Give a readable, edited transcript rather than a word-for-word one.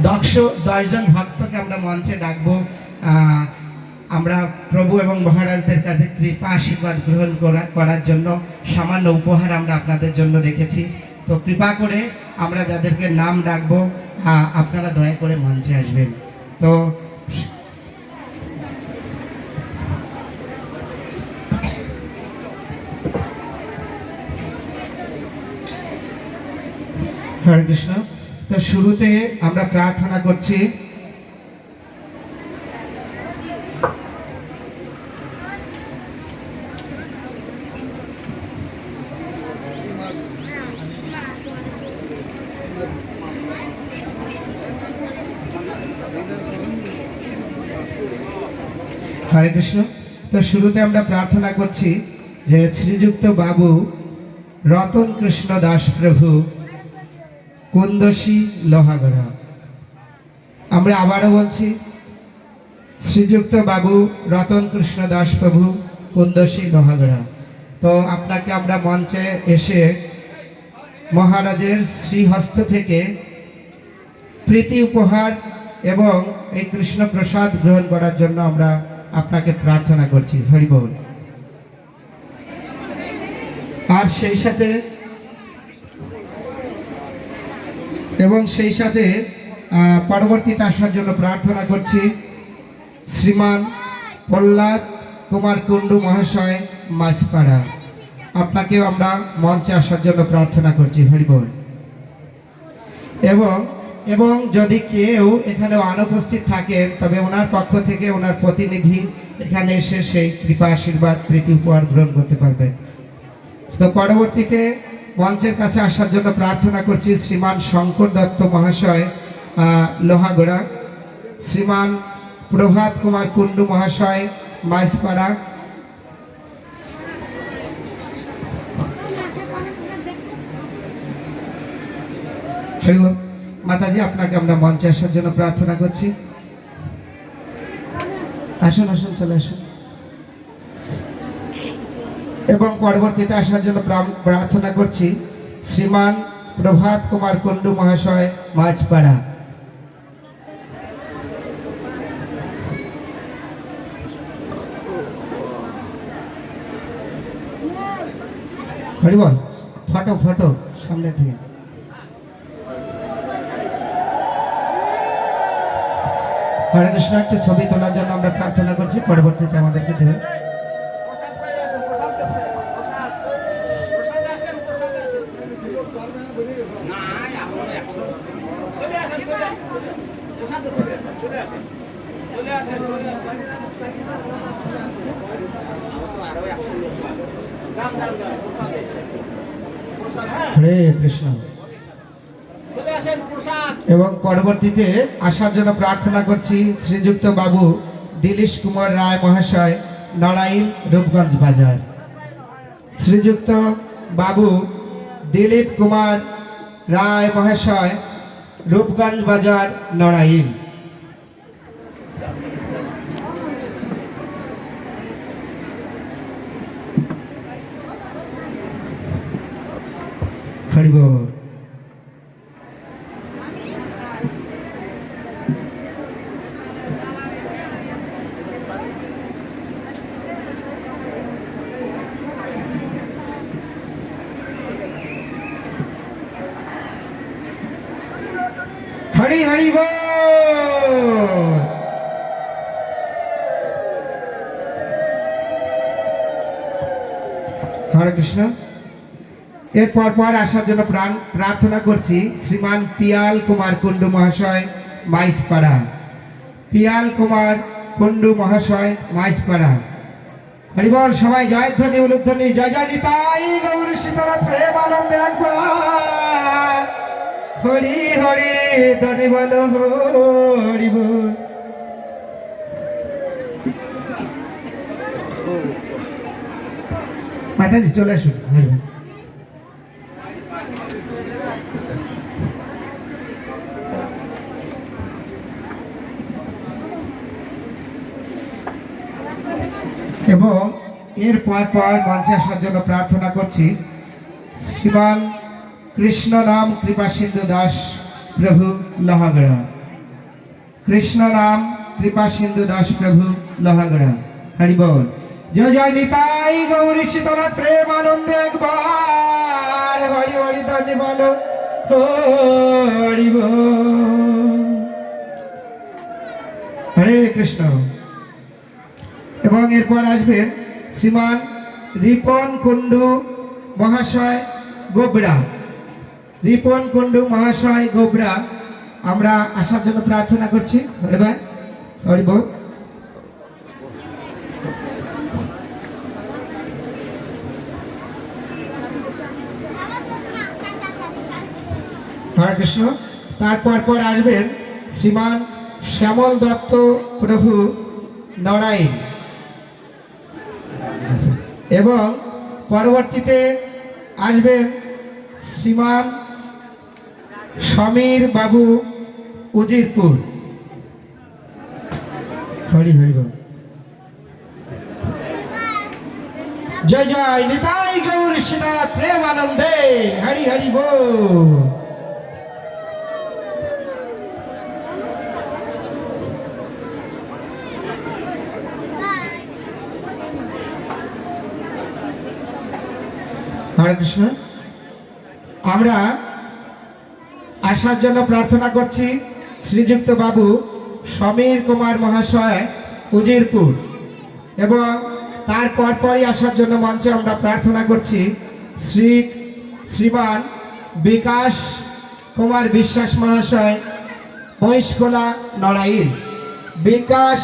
দশজন ভক্তকে আমরা মঞ্চে ডাকবো। আমরা প্রভু এবং মহারাজদের কাছে কৃপা আশীর্বাদ গ্রহণ করার জন্য সামান্য উপহার আমরা আপনাদের জন্য রেখেছি। তো কৃপা করে আমরা যাদেরকে নাম ডাকবো আপনারা দয়া করে মঞ্চে আসবেন। তো হরে কৃষ্ণ। তো শুরুতে আমরা প্রার্থনা করছি হরে কৃষ্ণ। তো শুরুতে আমরা প্রার্থনা করছি যে শ্রীযুক্ত বাবু রতন কৃষ্ণ দাস প্রভু কুন্দসী লোহাগড়া। আমরা আবারও বলছি শ্রীযুক্ত বাবু রতন কৃষ্ণ দাস প্রভু কুন্দসী লোহাগড়া। তো আপনাকে আমরা মঞ্চে এসে মহারাজের শ্রীহস্ত থেকে প্রীতি উপহার এবং এই কৃষ্ণ প্রসাদ গ্রহণ করার জন্য আমরা আপনাকে প্রার্থনা করছি। হরি বল। আর সেই সাথে পরবর্তীতে আসার জন্য প্রার্থনা করছি শ্রীমান প্রহ্লাদ কুমার কুণ্ডু মহাশয় মাছপাড়া। আপনাকেও আমরা মঞ্চে আসার জন্য প্রার্থনা করছি। হরি বল। এবং যদি কেউ এখানে অনুপস্থিত থাকেন তবে ওনার পক্ষ থেকে ওনার প্রতিনিধি এখানে এসে সেই কৃপা আশীর্বাদ প্রীতি উপহার গ্রহণ করতে পারবেন। তো পরবর্তীতে মঞ্চের কাছে আসার জন্য প্রার্থনা করছি শ্রীমান শঙ্কর দত্ত মহাশয় লোহাগড়া, শ্রীমান প্রভাত কুমার কুণ্ডু মহাশয় মাইজপাড়া, মাতাজি আপনাকে আমরা মঞ্চে আসার জন্য প্রার্থনা করছি। আসুন আসুন চলে আসুন। এবং পরবর্তীতে আসার জন্য প্রার্থনা করছি শ্রীমান প্রভাত কুমার কুণ্ডু মহাশয় মাঝপাড়া। হরিবল। ফটো সামনে দিয়ে। হরে কৃষ্ণ। একটা ছবি তোলার জন্য আমরা প্রার্থনা করছি, পরবর্তীতে আমাদেরকে দেবে। হরে কৃষ্ণ। এবং পরবর্তীতে আসার জন্য প্রার্থনা করছি শ্রীযুক্ত বাবু দিলীশ কুমার রায় মহাশয় নড়াইল রূপগঞ্জ বাজার। শ্রীযুক্ত বাবু দিলীপ কুমার রায় মহাশয় রূপগঞ্জ বাজার নড়াইল। হরি বল। হরি হরি বল। হরে কৃষ্ণ। এরপর আসার জন্য প্রার্থনা করছি শ্রীমান পিয়াল কুমার কুণ্ডু মহাশয় মাইজপাড়া। পিয়াল কুমার কুণ্ডু মহাশয় মাইজপাড়া। হরিবল। সবাই জয়ধ্বনি উলুধ্বনি জয় জয় নিতাই গৌর সীতানাথ প্রেমানন্দে একবার হরি হরি ধরি বল হরি বল। মাতাজি চলে আসুন। এবং এরপর মঞ্চে আসার জন্য প্রার্থনা করছি শ্রীমান কৃষ্ণ নাম কৃপা সিন্ধু দাস প্রভু লোহাগড়া। কৃষ্ণ নাম কৃপা সিন্ধু দাস প্রভু লোহাগড়া। হরি বল। জয় জয় নিতাই গৌরী শীতলা প্রেম আনন্দে একবার হরি হরি ধন্যে বলো হরি বল। হরে কৃষ্ণ। এবং এরপর আসবেন শ্রীমান রিপন কুণ্ডু মহাশয় গোবরা। রিপন কুণ্ডু মহাশয় গোবরা আমরা আসার জন্য প্রার্থনা করছি। হরে ভাই হরি বল। হরে কৃষ্ণ। তারপর পর আসবেন শ্রীমান শ্যামল দত্ত প্রভু নড়াইল এবং পরবর্তীতে আসবেন শ্রীমান সমীর বাবু উজিরপুর। হরি হরি বল। জয় জয় নিতাই গৌর সীতা প্রেম আনন্দে হরি হরি বল। হরে কৃষ্ণ। আমরা আসার জন্য প্রার্থনা করছি শ্রীযুক্ত বাবু সমীর কুমার মহাশয় উজিরপুর এবং তার পরপরই আসার জন্য মঞ্চে আমরা প্রার্থনা করছি শ্রীমান বিকাশ কুমার বিশ্বাস মহাশয় মহিষকোলা নড়াইল। বিকাশ